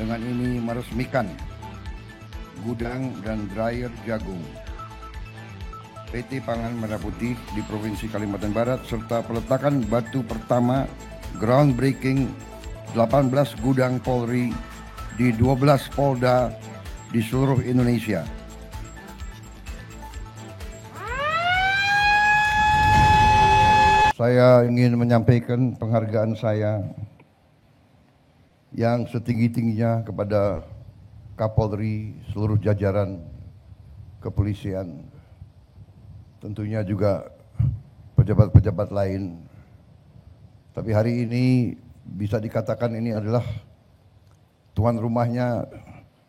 dengan ini meresmikan gudang dan dryer jagung PT Pangan Merah Putih di Provinsi Kalimantan Barat serta peletakan batu pertama groundbreaking 18 gudang Polri di 12 Polda di seluruh Indonesia. Saya ingin menyampaikan penghargaan saya yang setinggi-tingginya kepada Kapolri, seluruh jajaran kepolisian, tentunya juga pejabat-pejabat lain. Tapi hari ini bisa dikatakan ini adalah tuan rumahnya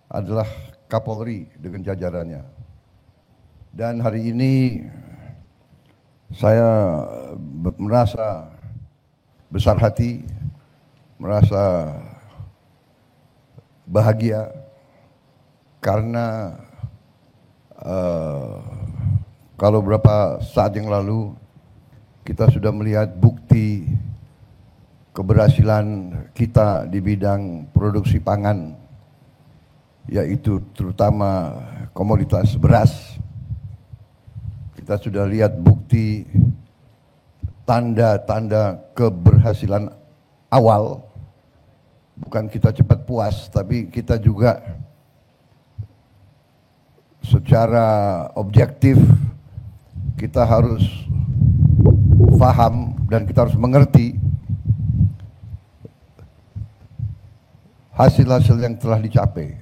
adalah Kapolri dengan jajarannya. Dan hari ini saya merasa besar hati, merasa bahagia karena kalau beberapa saat yang lalu kita sudah melihat bukti keberhasilan kita di bidang produksi pangan, yaitu terutama komoditas beras. Kita sudah lihat bukti tanda-tanda keberhasilan awal. Bukan kita cepat puas, tapi kita juga secara objektif kita harus paham dan kita harus mengerti hasil-hasil yang telah dicapai.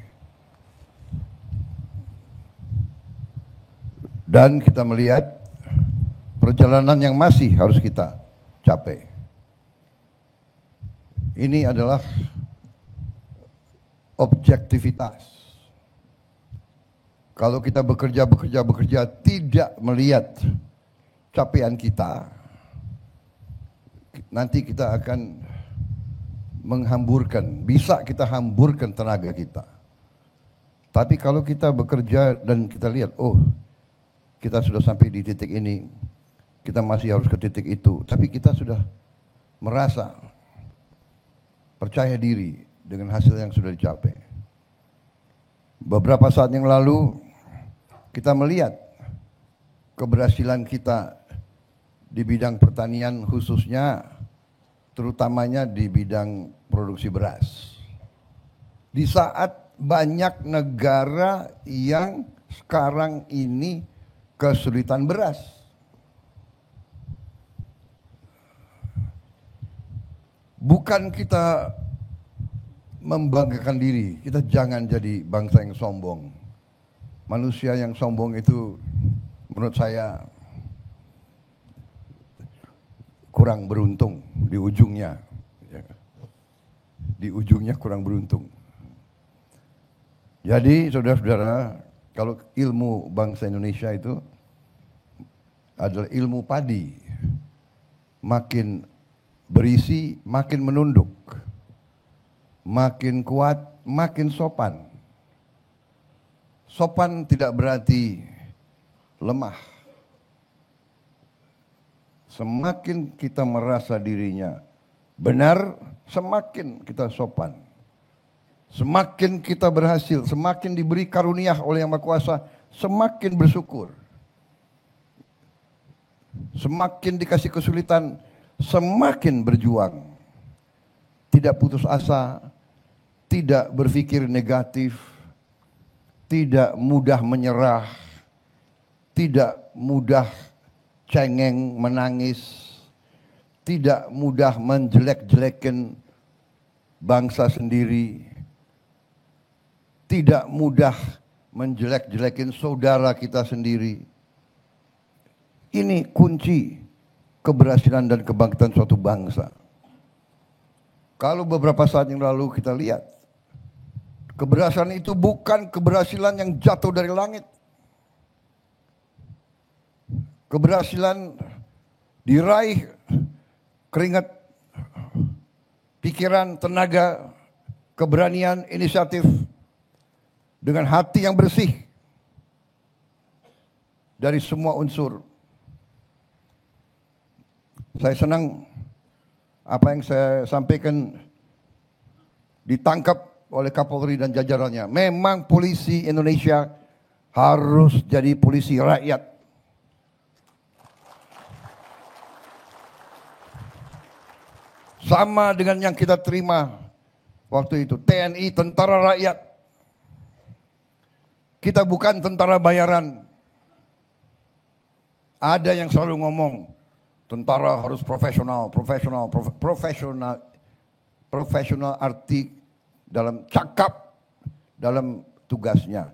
Dan kita melihat perjalanan yang masih harus kita capai. Ini adalah objektivitas. Kalau kita bekerja tidak melihat capaian kita, nanti kita akan menghamburkan, bisa kita hamburkan tenaga kita. Tapi kalau kita bekerja dan kita lihat, oh kita sudah sampai di titik ini, kita masih harus ke titik itu, tapi kita sudah merasa percaya diri dengan hasil yang sudah dicapai. Beberapa saat yang lalu kita melihat keberhasilan kita di bidang pertanian, khususnya terutamanya di bidang produksi beras. Di saat banyak negara yang sekarang ini kesulitan beras. Bukan kita membanggakan diri, kita jangan jadi bangsa yang sombong. Manusia yang sombong itu menurut saya kurang beruntung di ujungnya. Di ujungnya kurang beruntung. Jadi saudara-saudara, kalau ilmu bangsa Indonesia itu adalah ilmu padi, makin berisi makin menunduk, makin kuat makin sopan. Sopan tidak berarti lemah. Semakin kita merasa dirinya benar, semakin kita sopan. Semakin kita berhasil, semakin diberi karunia oleh Yang Maha Kuasa, semakin bersyukur. Semakin dikasih kesulitan, semakin berjuang. Tidak putus asa, tidak berpikir negatif, tidak mudah menyerah, tidak mudah cengeng menangis, tidak mudah menjelek-jelekan bangsa sendiri, tidak mudah menjelek-jelekin saudara kita sendiri. Ini kunci keberhasilan dan kebangkitan suatu bangsa. Kalau beberapa saat yang lalu kita lihat, keberhasilan itu bukan keberhasilan yang jatuh dari langit. Keberhasilan diraih keringat, pikiran, tenaga, keberanian, inisiatif, dengan hati yang bersih dari semua unsur. Saya senang apa yang saya sampaikan ditangkap oleh Kapolri dan jajarannya. Memang polisi Indonesia harus jadi polisi rakyat. Sama dengan yang kita terima waktu itu, TNI, tentara rakyat. Kita bukan tentara bayaran. Ada yang selalu ngomong, tentara harus profesional, profesional arti dalam cakap, dalam tugasnya.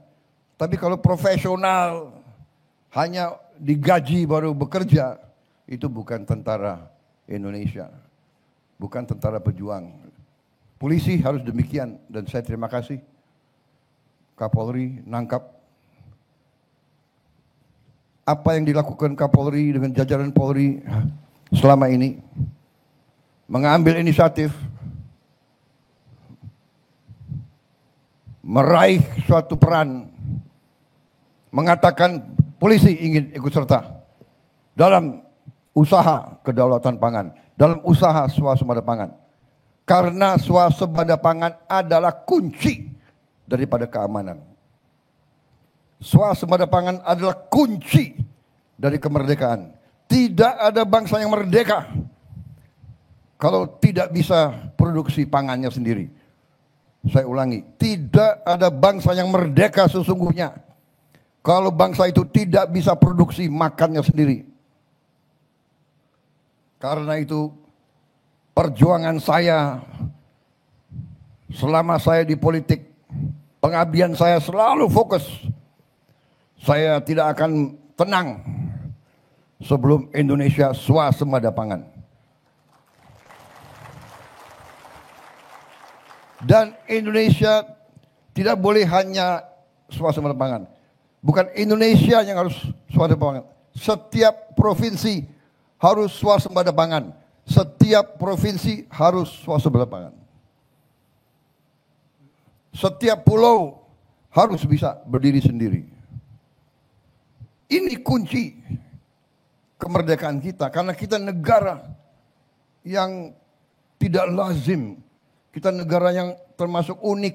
Tapi kalau profesional hanya digaji baru bekerja, itu bukan tentara Indonesia, bukan tentara pejuang. Polisi harus demikian, dan saya terima kasih Kapolri nangkap apa yang dilakukan Kapolri dengan jajaran Polri selama ini, mengambil inisiatif meraih suatu peran, mengatakan polisi ingin ikut serta dalam usaha kedaulatan pangan, dalam usaha swasembada pangan. Karena swasembada pangan adalah kunci daripada keamanan. Swasembada pangan adalah kunci dari kemerdekaan. Tidak ada bangsa yang merdeka kalau tidak bisa produksi pangannya sendiri. Saya ulangi, tidak ada bangsa yang merdeka sesungguhnya kalau bangsa itu tidak bisa produksi makannya sendiri. Karena itu perjuangan saya selama saya di politik, pengabdian saya selalu fokus. Saya tidak akan tenang sebelum Indonesia swasembada pangan. Dan Indonesia tidak boleh hanya swasembada pangan. Bukan Indonesia yang harus swasembada pangan. Setiap provinsi harus swasembada pangan. Setiap provinsi harus swasembada pangan. Setiap pulau harus bisa berdiri sendiri. Ini kunci kemerdekaan kita, karena kita negara yang tidak lazim, kita negara yang termasuk unik.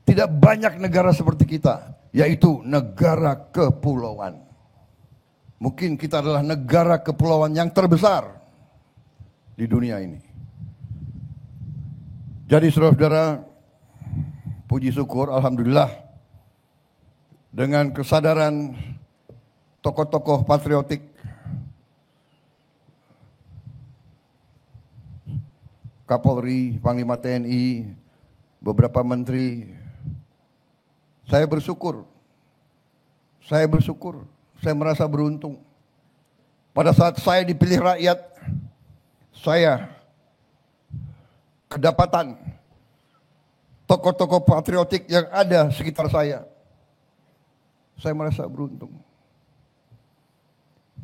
Tidak banyak negara seperti kita, yaitu negara kepulauan. Mungkin kita adalah negara kepulauan yang terbesar di dunia ini. Jadi saudara-saudara, puji syukur, alhamdulillah, dengan kesadaran tokoh-tokoh patriotik, Kapolri, Panglima TNI, beberapa menteri, saya bersyukur, saya merasa beruntung. Pada saat saya dipilih rakyat, saya kedapatan tokoh-tokoh patriotik yang ada sekitar saya. Saya merasa beruntung.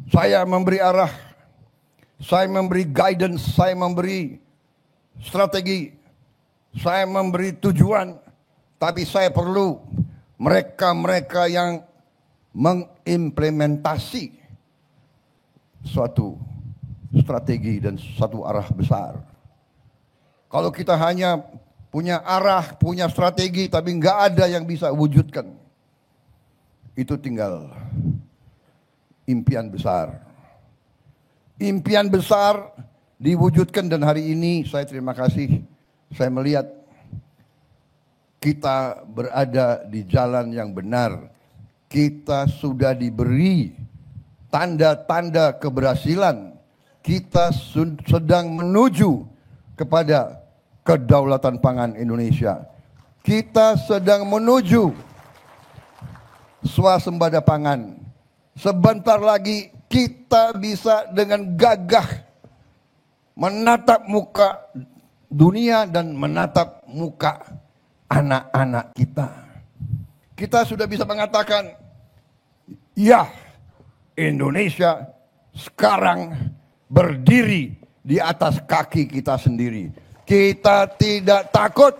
Saya memberi arah, saya memberi guidance, saya memberi strategi, saya memberi tujuan, tapi saya perlu mereka-mereka yang mengimplementasi suatu strategi dan satu arah besar. Kalau kita hanya punya arah, punya strategi, tapi nggak ada yang bisa wujudkan, itu tinggal impian besar. Impian besar diwujudkan, dan hari ini saya terima kasih, saya melihat kita berada di jalan yang benar. Kita sudah diberi tanda-tanda keberhasilan. Kita sedang menuju kepada kedaulatan pangan Indonesia. Kita sedang menuju swasembada pangan. Sebentar lagi kita bisa dengan gagah menatap muka dunia dan menatap muka anak-anak kita. Kita sudah bisa mengatakan, ya, Indonesia sekarang berdiri di atas kaki kita sendiri. Kita tidak takut.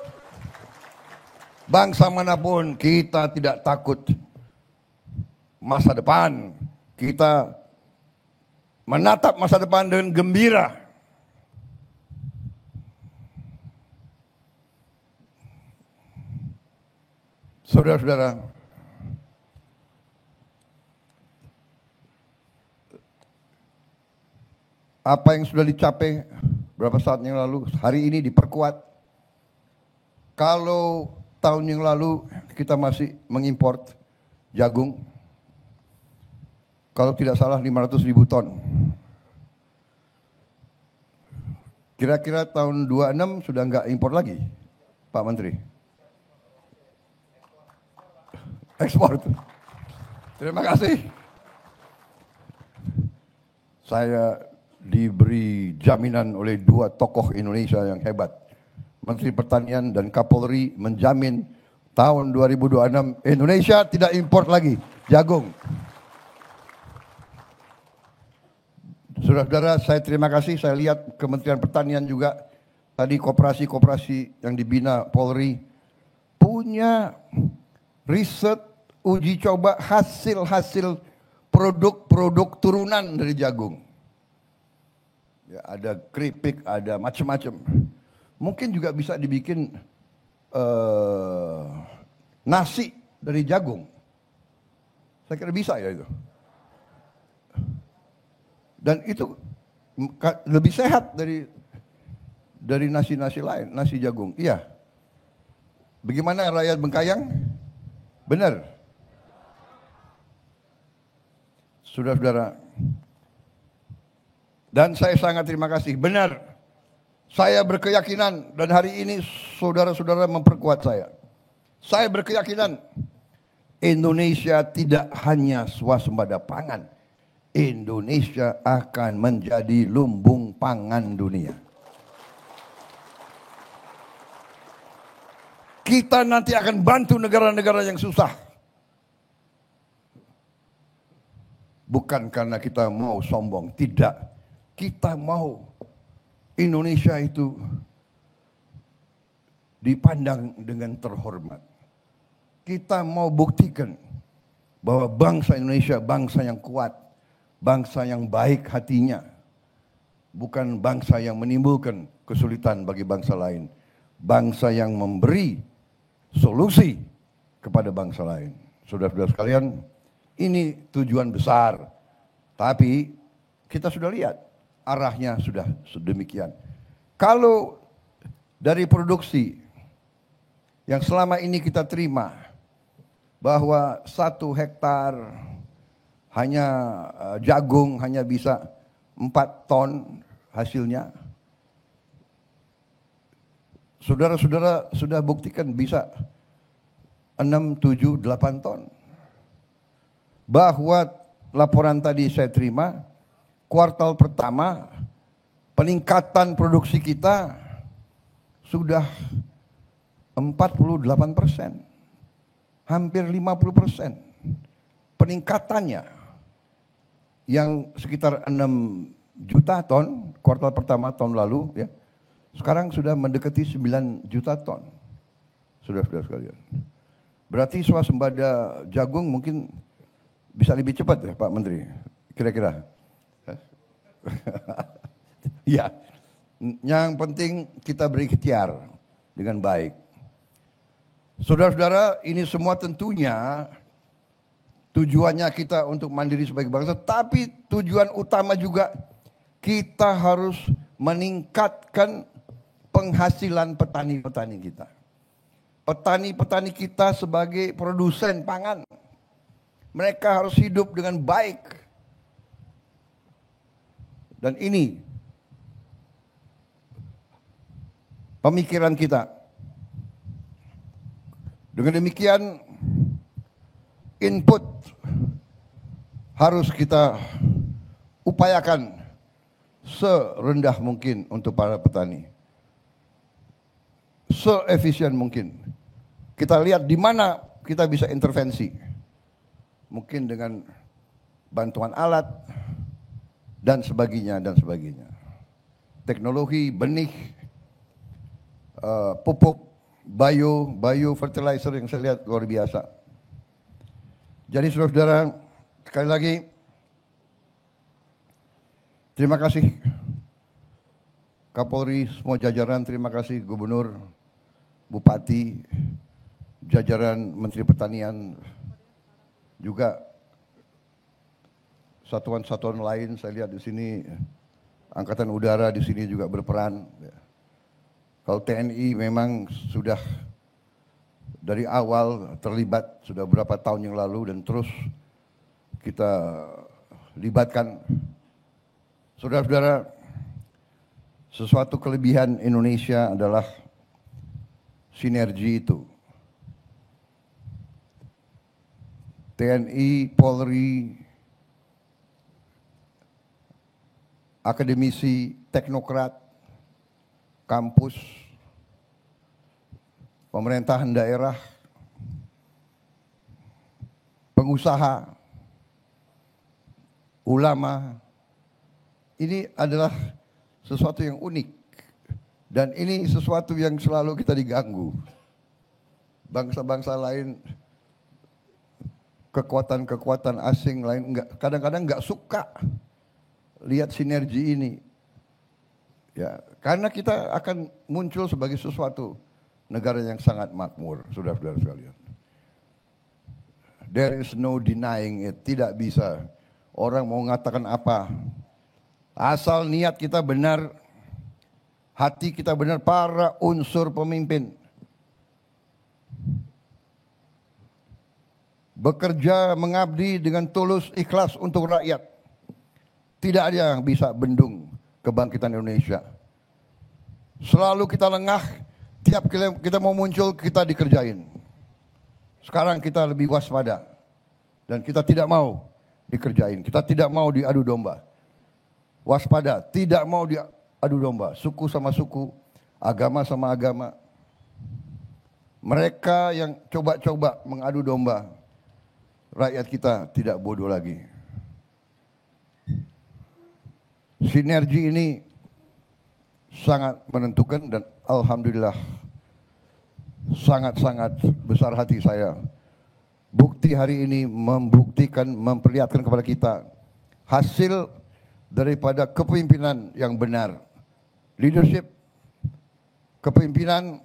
Bangsa manapun, kita tidak takut. Masa depan, kita menatap masa depan dengan gembira. Saudara-saudara, apa yang sudah dicapai beberapa saat yang lalu, hari ini diperkuat. Kalau tahun yang lalu kita masih mengimpor jagung, kalau tidak salah 500.000 ton. Kira-kira tahun 26 sudah enggak impor lagi, Pak Menteri? Ekspor. Terima kasih. Saya diberi jaminan oleh dua tokoh Indonesia yang hebat. Menteri Pertanian dan Kapolri menjamin tahun 2026 Indonesia tidak impor lagi jagung. Saudara-saudara, saya terima kasih. Saya lihat Kementerian Pertanian juga tadi koperasi-koperasi yang dibina Polri punya riset uji coba hasil-hasil produk-produk turunan dari jagung. Ya, ada keripik, ada macam-macam. Mungkin juga bisa dibikin nasi dari jagung. Saya kira bisa ya itu. Dan itu lebih sehat dari nasi-nasi lain, nasi jagung. Iya. Bagaimana rakyat Bengkayang? Benar. Saudara-saudara. Dan saya sangat terima kasih. Benar. Saya berkeyakinan dan hari ini saudara-saudara memperkuat saya. Saya berkeyakinan Indonesia tidak hanya swasembada pangan. Indonesia akan menjadi lumbung pangan dunia. Kita nanti akan bantu negara-negara yang susah. Bukan karena kita mau sombong, tidak. Kita mau Indonesia itu dipandang dengan terhormat. Kita mau buktikan bahwa bangsa Indonesia bangsa yang kuat, bangsa yang baik hatinya, bukan bangsa yang menimbulkan kesulitan bagi bangsa lain, bangsa yang memberi solusi kepada bangsa lain. Saudara-saudara sekalian, ini tujuan besar, tapi kita sudah lihat arahnya sudah sedemikian. Kalau dari produksi yang selama ini kita terima bahwa 1 hektar hanya jagung hanya bisa 4 ton hasilnya. Saudara-saudara sudah buktikan bisa 6, 7, 8 ton. Bahwa laporan tadi saya terima, kuartal pertama peningkatan produksi kita sudah 48%, hampir 50%. Peningkatannya yang sekitar 6 juta ton kuartal pertama tahun lalu, ya, sekarang sudah mendekati 9 juta ton. Saudara-saudara sekalian. Berarti swasembada jagung mungkin bisa lebih cepat ya Pak Menteri, kira-kira. Ya, yang penting kita beri ikhtiar dengan baik. Saudara-saudara, ini semua tentunya tujuannya kita untuk mandiri sebagai bangsa, tapi tujuan utama juga kita harus meningkatkan penghasilan petani-petani kita. Petani-petani kita sebagai produsen pangan, mereka harus hidup dengan baik. Dan ini pemikiran kita. Dengan demikian input harus kita upayakan serendah mungkin untuk para petani, seefisien mungkin. Kita lihat di mana kita bisa intervensi, mungkin dengan bantuan alat dan sebagainya dan sebagainya. Teknologi, benih, pupuk, bio fertilizer yang saya lihat luar biasa. Jadi saudara-saudara, sekali lagi terima kasih Kapolri, semua jajaran, terima kasih Gubernur, Bupati, jajaran Menteri Pertanian, juga satuan-satuan lain. Saya lihat di sini Angkatan Udara di sini juga berperan. Kalau TNI memang sudah dari awal terlibat, sudah berapa tahun yang lalu, dan terus kita libatkan. Saudara-saudara, sesuatu kelebihan Indonesia adalah sinergi itu. TNI, Polri, akademisi, teknokrat, kampus, pemerintahan daerah, pengusaha, ulama. Ini adalah sesuatu yang unik, dan ini sesuatu yang selalu kita diganggu. Bangsa-bangsa lain, kekuatan-kekuatan asing lain kadang-kadang nggak suka lihat sinergi ini. Ya, karena kita akan muncul sebagai sesuatu negara yang sangat makmur, saudara-saudara sekalian. There is no denying it. Tidak bisa orang mau mengatakan apa. Asal niat kita benar, hati kita benar, para unsur pemimpin bekerja mengabdi dengan tulus ikhlas untuk rakyat. Tidak ada yang bisa bendung kebangkitan Indonesia. Selalu kita lengah, tiap kita mau muncul kita dikerjain. Sekarang kita lebih waspada, dan kita tidak mau dikerjain. Kita tidak mau diadu domba. Waspada, tidak mau diadu domba. Suku sama suku, agama sama agama. Mereka yang coba-coba mengadu domba, rakyat kita tidak bodoh lagi. Sinergi ini sangat menentukan, dan alhamdulillah sangat-sangat besar hati saya. Bukti hari ini membuktikan, memperlihatkan kepada kita hasil daripada kepemimpinan yang benar. Leadership, kepemimpinan,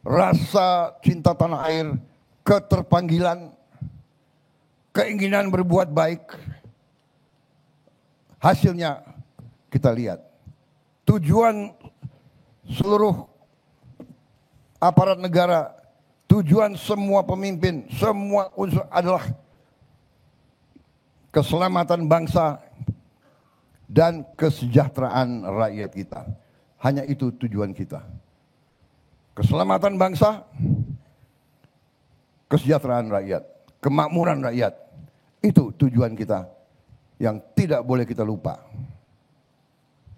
rasa cinta tanah air, keterpanggilan, keinginan berbuat baik. Hasilnya kita lihat. Tujuan seluruh aparat negara, tujuan semua pemimpin, semua unsur adalah keselamatan bangsa dan kesejahteraan rakyat kita. Hanya itu tujuan kita. Keselamatan bangsa, kesejahteraan rakyat, kemakmuran rakyat. Itu tujuan kita yang tidak boleh kita lupa.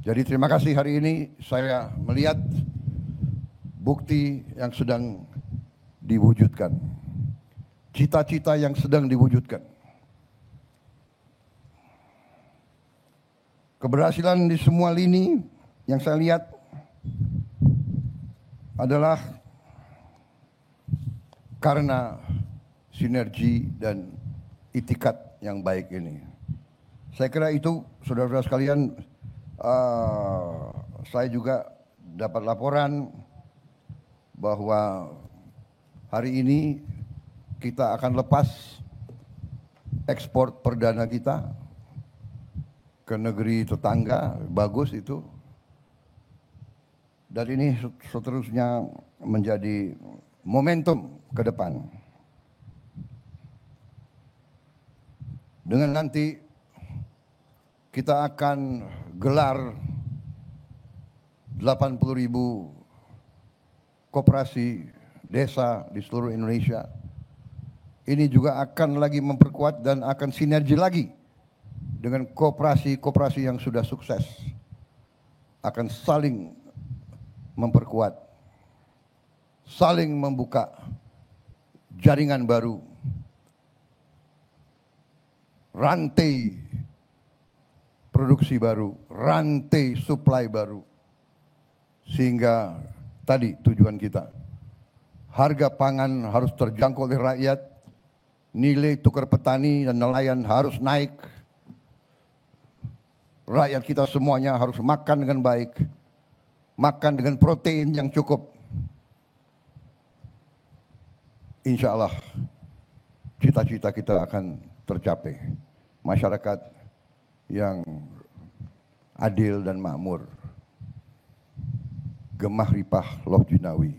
Jadi terima kasih, hari ini saya melihat bukti yang sedang diwujudkan. Cita-cita yang sedang diwujudkan. Keberhasilan di semua lini yang saya lihat adalah karena sinergi dan itikat yang baik ini. Saya kira itu, saudara-saudara sekalian, saya juga dapat laporan bahwa hari ini kita akan lepas ekspor perdana kita ke negeri tetangga. Bagus itu. Dan ini seterusnya menjadi momentum ke depan. Dengan nanti kita akan gelar 80.000 koperasi desa di seluruh Indonesia. Ini juga akan lagi memperkuat dan akan sinergi lagi dengan koperasi-koperasi yang sudah sukses. Akan saling memperkuat, saling membuka jaringan baru, rantai produksi baru, rantai supply baru. Sehingga tadi tujuan kita, harga pangan harus terjangkau oleh rakyat, nilai tukar petani dan nelayan harus naik, rakyat kita semuanya harus makan dengan baik, makan dengan protein yang cukup. insya Allah cita-cita kita akan tercapai. Masyarakat yang adil dan makmur, gemah ripah loh jinawi.